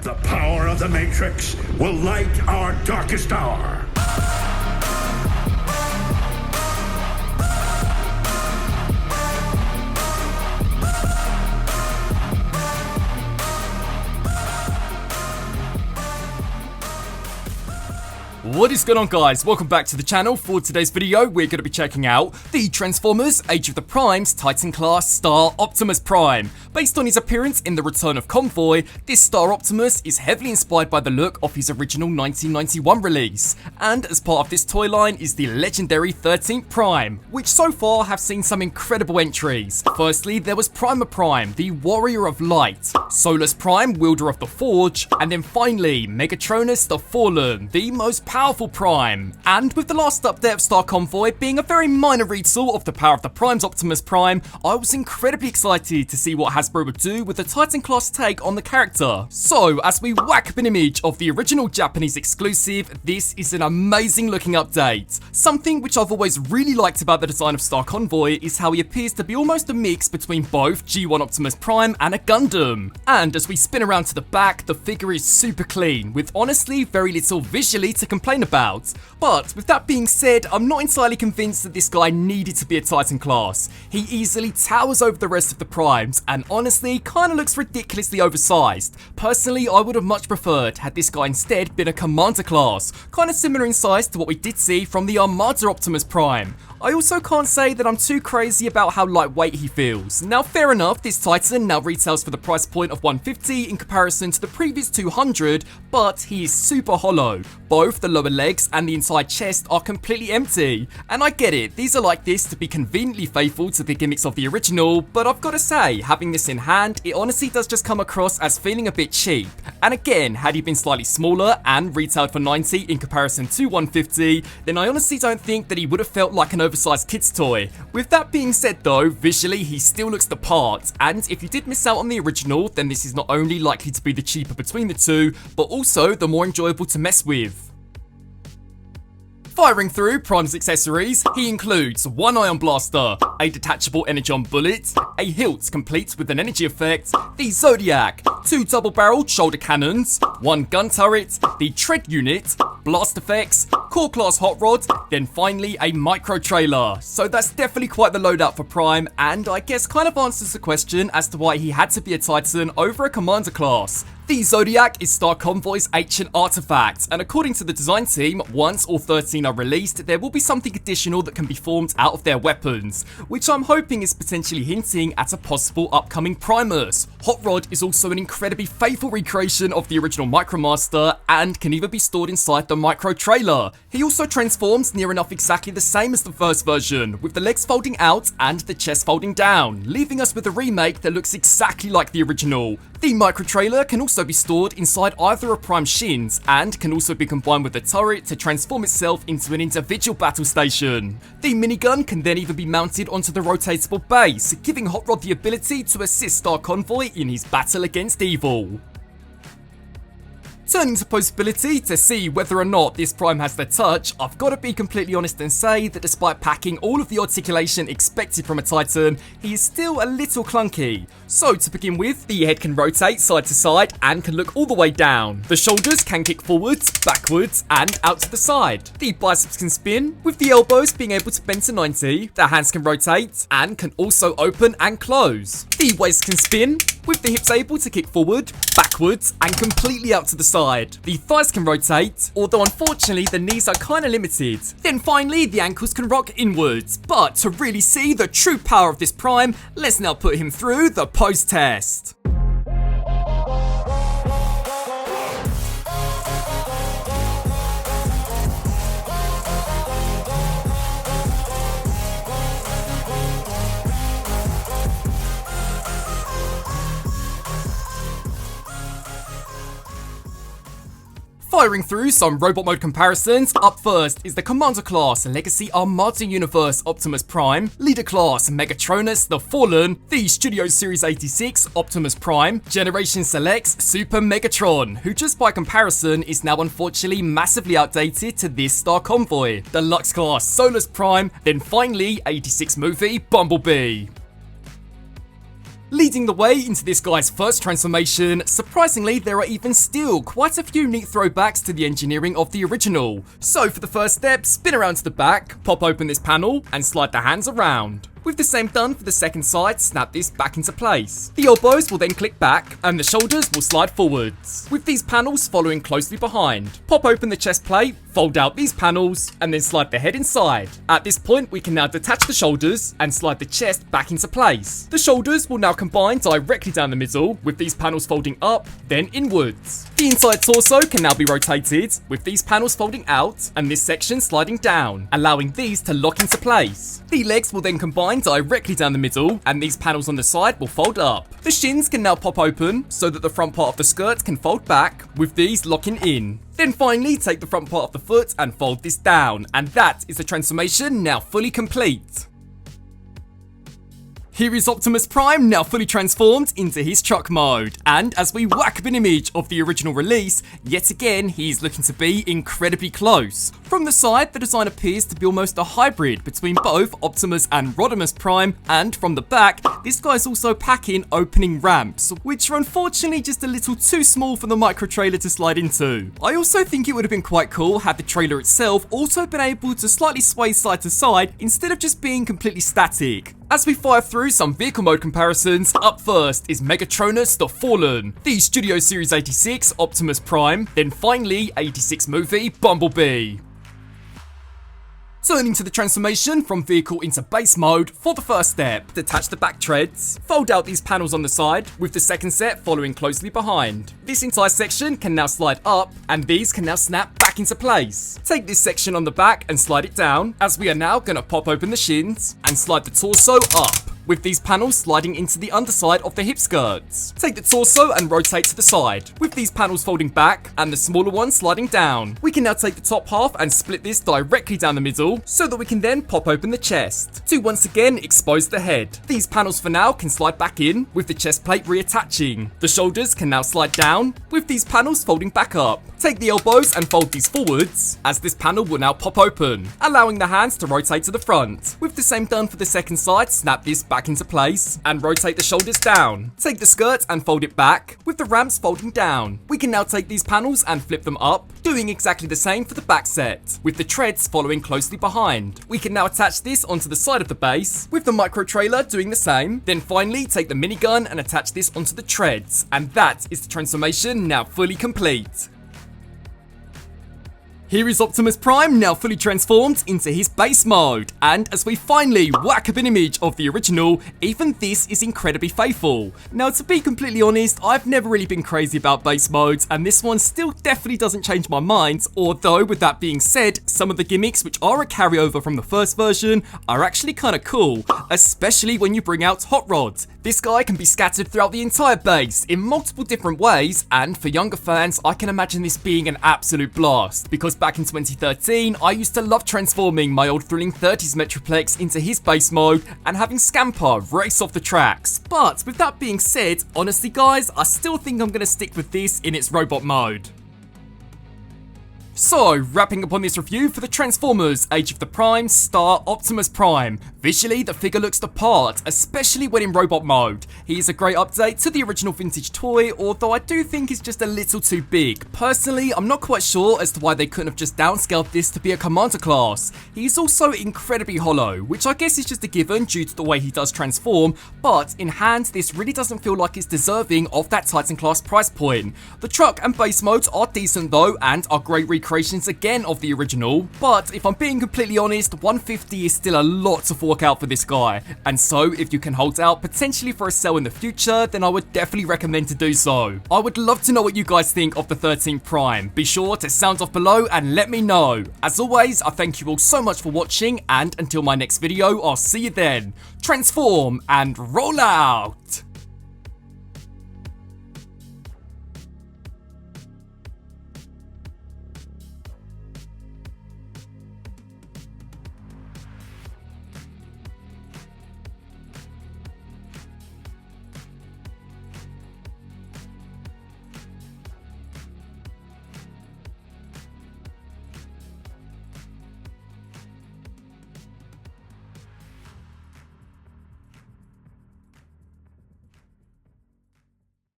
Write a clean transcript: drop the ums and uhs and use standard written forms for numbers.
The power of the Matrix will light our darkest hour. What is going on, guys? Welcome back to the channel. For today's video, we're going to be checking out the Transformers Age of the Primes Titan class star Optimus Prime. Based on his appearance in The Return of Convoy, this star Optimus is heavily inspired by the look of his original 1991 release. And as part of this toy line is the legendary 13th Prime, which so far have seen some incredible entries. Firstly, there was Primer Prime, the Warrior of Light, Solus Prime, Wielder of the Forge, and then finally Megatronus the Fallen, the most powerful Prime. And with the last update of Star Convoy being a very minor retort of the power of the Prime's Optimus Prime, I was incredibly excited to see what Hasbro would do with the Titan class take on the character. So as we whack up an image of the original Japanese exclusive, this is an amazing looking update. Something which I've always really liked about the design of Star Convoy is how he appears to be almost a mix between both G1 Optimus Prime and a Gundam. And as we spin around to the back, the figure is super clean, with honestly very little visually to complain about. But with that being said, I'm not entirely convinced that this guy needed to be a Titan class. He easily towers over the rest of the Primes and honestly kinda looks ridiculously oversized. Personally, I would have much preferred had this guy instead been a Commander class, kinda similar in size to what we did see from the Armada Optimus Prime. I also can't say that I'm too crazy about how lightweight he feels. Now fair enough, this Titan now retails for the price point of $150 in comparison to the previous $200, but he is super hollow. Both the lower legs and the entire chest are completely empty. And I get it, these are like this to be conveniently faithful to the gimmicks of the original, but I've gotta say, having this in hand, it honestly does just come across as feeling a bit cheap. And again, had he been slightly smaller and retailed for $90 in comparison to $150, then I honestly don't think that he would have felt like an oversized kid's toy. With that being said though, visually he still looks the part, and if you did miss out on the original, then this is not only likely to be the cheaper between the two, but also the more enjoyable to mess with. Firing through Prime's accessories, he includes one ion blaster, a detachable energon bullet, a hilt complete with an energy effect, the Zodiac, two double-barreled shoulder cannons, one gun turret, the tread unit, blast effects, core class hot rod, then finally a micro trailer. So that's definitely quite the loadout for Prime, and I guess kind of answers the question as to why he had to be a Titan over a Commander class. The Zodiac is Star Convoy's ancient artifact, and according to the design team, once all 13 are released, there will be something additional that can be formed out of their weapons, which I'm hoping is potentially hinting at a possible upcoming Primus. Hot Rod is also an incredibly faithful recreation of the original Micromaster, and can even be stored inside the micro trailer. He also transforms near enough exactly the same as the first version, with the legs folding out and the chest folding down, leaving us with a remake that looks exactly like the original. The micro trailer can also be stored inside either of Prime's shins, and can also be combined with the turret to transform itself into an individual battle station. The minigun can then even be mounted onto the rotatable base, giving Hot Rod the ability to assist Star Convoy in his battle against evil. Turning to possibility to see whether or not this Prime has the touch, I've got to be completely honest and say that despite packing all of the articulation expected from a Titan, he is still a little clunky. So to begin with, the head can rotate side to side and can look all the way down. The shoulders can kick forwards, backwards, and out to the side. The biceps can spin, with the elbows being able to bend to 90. The hands can rotate and can also open and close. The waist can spin, with the hips able to kick forward, backwards, and completely out to the side. The thighs can rotate, although unfortunately the knees are kinda limited. Then finally, the ankles can rock inwards. But to really see the true power of this Prime, let's now put him through the pose test. Firing through some robot mode comparisons, up first is the Commander class Legacy Armada Universe Optimus Prime, Leader class Megatronus the Fallen, the Studio Series 86 Optimus Prime, Generation Selects Super Megatron, who just by comparison is now unfortunately massively outdated to this Star Convoy, Deluxe class Solus Prime, then finally 86 movie Bumblebee. Leading the way into this guy's first transformation, surprisingly there are even still quite a few neat throwbacks to the engineering of the original. So for the first step, spin around to the back, pop open this panel, and slide the hands around. With the same done for the second side, snap this back into place. The elbows will then click back, and the shoulders will slide forwards, with these panels following closely behind. Pop open the chest plate, fold out these panels, and then slide the head inside. At this point, we can now detach the shoulders and slide the chest back into place. The shoulders will now combine directly down the middle, with these panels folding up, then inwards. The inside torso can now be rotated, with these panels folding out, and this section sliding down, allowing these to lock into place. The legs will then combine directly down the middle, and these panels on the side will fold up. The shins can now pop open, so that the front part of the skirt can fold back, with these locking in. Then finally, take the front part of the foot and fold this down, and that is the transformation now fully complete. Here is Optimus Prime now fully transformed into his truck mode, and as we whack up an image of the original release, yet again he's looking to be incredibly close. From the side, the design appears to be almost a hybrid between both Optimus and Rodimus Prime, and from the back, this guy's also packing opening ramps, which are unfortunately just a little too small for the micro trailer to slide into. I also think it would have been quite cool had the trailer itself also been able to slightly sway side to side instead of just being completely static. As we fire through some vehicle mode comparisons, up first is Megatronus the Fallen, the Studio Series 86 Optimus Prime, then finally 86 movie Bumblebee. Turning to the transformation from vehicle into base mode, for the first step, detach the back treads, fold out these panels on the side, with the second set following closely behind. This entire section can now slide up, and these can now snap back into place. Take this section on the back and slide it down, as we are now going to pop open the shins, and slide the torso up, with these panels sliding into the underside of the hip skirts. Take the torso and rotate to the side, with these panels folding back and the smaller one sliding down. We can now take the top half and split this directly down the middle, so that we can then pop open the chest, to once again expose the head. These panels for now can slide back in, with the chest plate reattaching. The shoulders can now slide down, with these panels folding back up. Take the elbows and fold these forwards, as this panel will now pop open, allowing the hands to rotate to the front. With the same done for the second side, snap this back into place, and rotate the shoulders down. Take the skirt and fold it back, with the ramps folding down. We can now take these panels and flip them up, doing exactly the same for the back set, with the treads following closely behind. We can now attach this onto the side of the base, with the micro trailer doing the same. Then finally take the minigun and attach this onto the treads, and that is the transformation now fully complete. Here is Optimus Prime now fully transformed into his base mode, and as we finally whack up an image of the original, even this is incredibly faithful. Now to be completely honest, I've never really been crazy about base modes, and this one still definitely doesn't change my mind, although with that being said, some of the gimmicks which are a carryover from the first version are actually kinda cool, especially when you bring out Hot Rod. This guy can be scattered throughout the entire base in multiple different ways, and for younger fans, I can imagine this being an absolute blast, because back in 2013, I used to love transforming my old thrilling 30s Metroplex into his base mode and having Scamper race off the tracks. But with that being said, honestly guys, I still think I'm going to stick with this in its robot mode. So, wrapping up on this review for the Transformers Age of the Primes Star Optimus Prime. Visually, the figure looks the part, especially when in robot mode. He is a great update to the original vintage toy, although I do think it's just a little too big. Personally, I'm not quite sure as to why they couldn't have just downscaled this to be a commander class. He's also incredibly hollow, which I guess is just a given due to the way he does transform, but in hand, this really doesn't feel like it's deserving of that Titan class price point. The truck and base modes are decent though, and are great recreations again of the original, but if I'm being completely honest, 150 is still a lot to fork out for this guy, and so if you can hold out potentially for a sale in the future, then I would definitely recommend to do so. I would love to know what you guys think of the 13th Prime. Be sure to sound off below and let me know. As always, I thank you all so much for watching, and until my next video, I'll see you then. Transform and roll out!